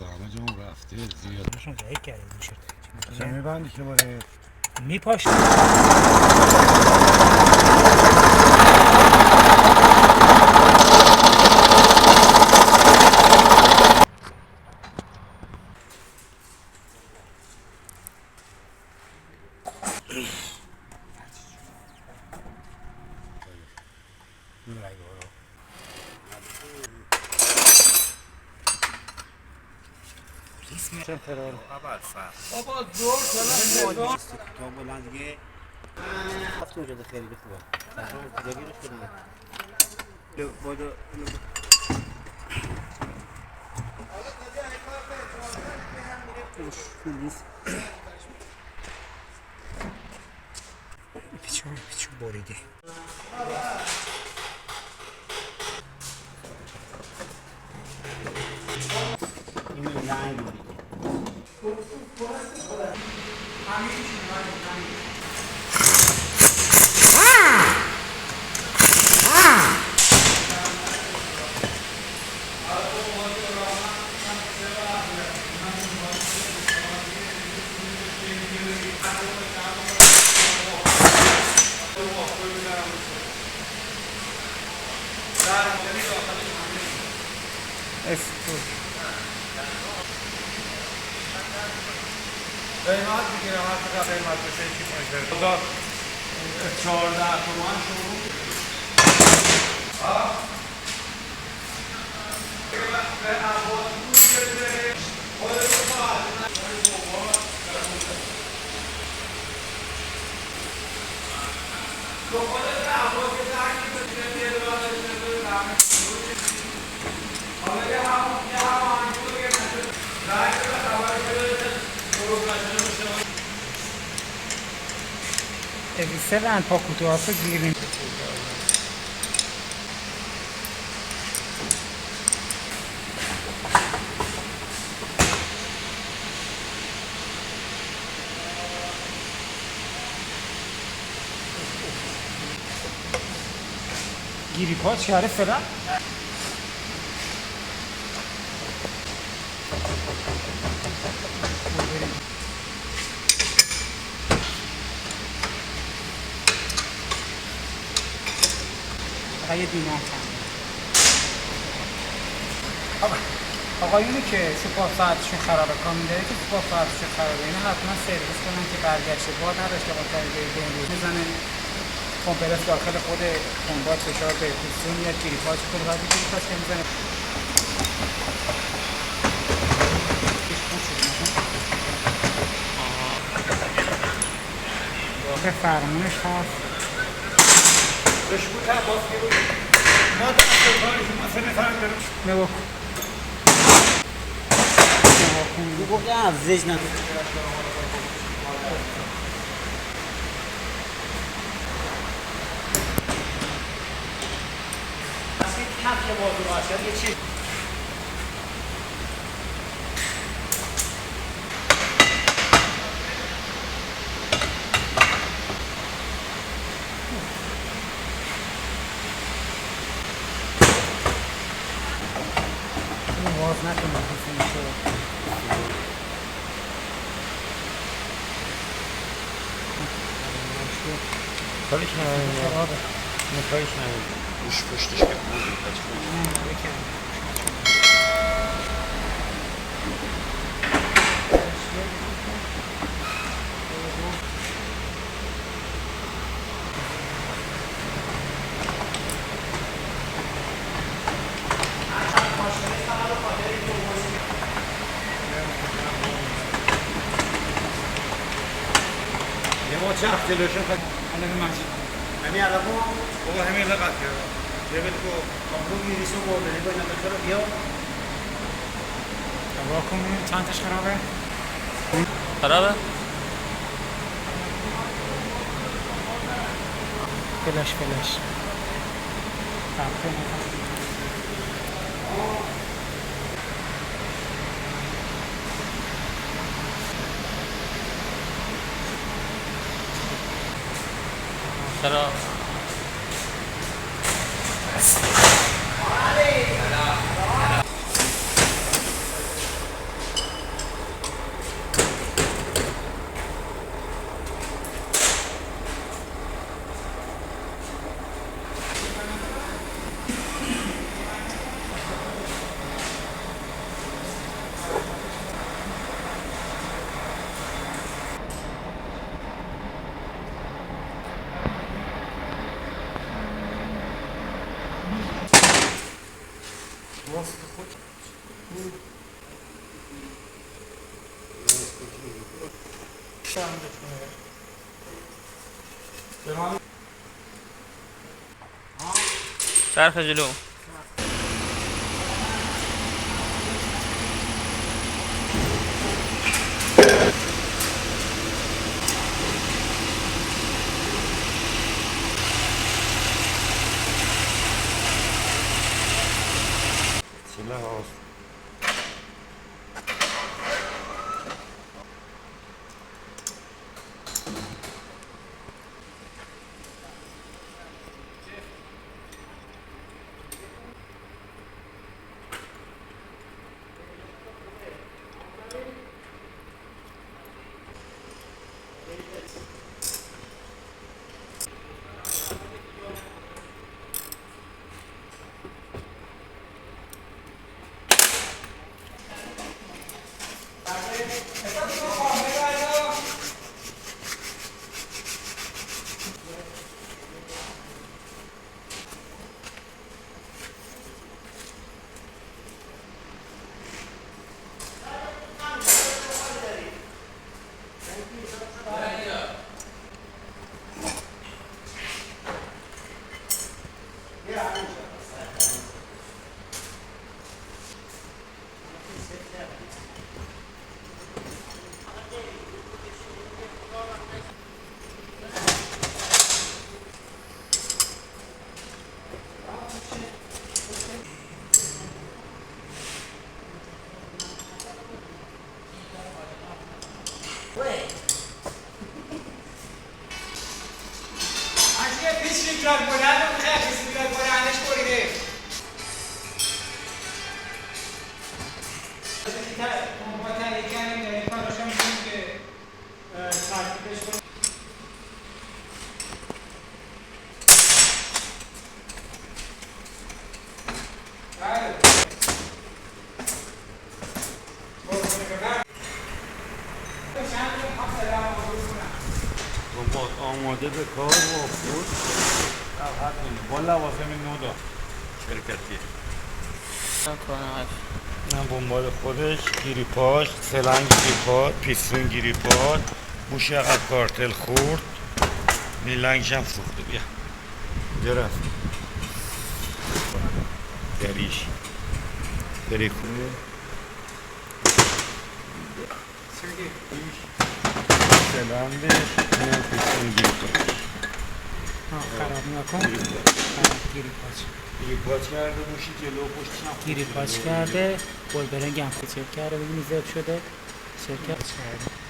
همه جامون رفته زیاد نشون جایی کرده میشه چه میبندی که باره میپاشت بابا زور سلام تا بلند دیگه هفت اونجا خیلی خوبه تقریبا دیگه رو شده باید پیچو بریده این لنگ بریده قیمت میگیرم هر چقدر قیمت بشه چی میشه 14 تومن شروع به عباس گوش بده Seven pokutu olsa girin. گیری پا چهره فلان یه دینار آقایونی که سوپار ساعتشون خرابه کامیداری که سوپار ساعتشون خرابه اینا حتما سرویس کنن که برگشته باد نداشته باشه به این روز میزنه کمپرس داخل خود کنباد فشار به پیستون میاد گریپاچ کنه بعد گریپاچ که میزنه به فرمونش هست بشکوت هم باز گیرون ما دست کارشون مثل نفرم دارم نگاه او گفته افزش نداره اصلی کف که بازو باشد یه چی باز نکنم کاریش نمید کاریش نمید روش پشتش که بودی ما چه هفته لوشن خواهد الان مجید همین علمو بابا همین لقت کرده یه بیل کو کامرو میریسو برده نگاه اینا بچه رو بیا نگاه کنیم چندش خرابه خرابه؟ فلش چرا؟ چرخ جلو. آماده به کار و بود با لوازم نو شرکتی نه بنبال خودش، گیریپاش، سلنگ گیریپاد، پیستون گیریپاد، موش عقب کارتل خورد، میلنگش هم سوخته. بیا اینجا رفت دریش دری خونه سلندش اینم پیستون گیریپاش خراب نکن. گیریپاچ کرده، موشی جلو و پشتش هم گیریپاچ کرده، بلبرنگ هم چک کرده، ببینی زد شده چک کرده.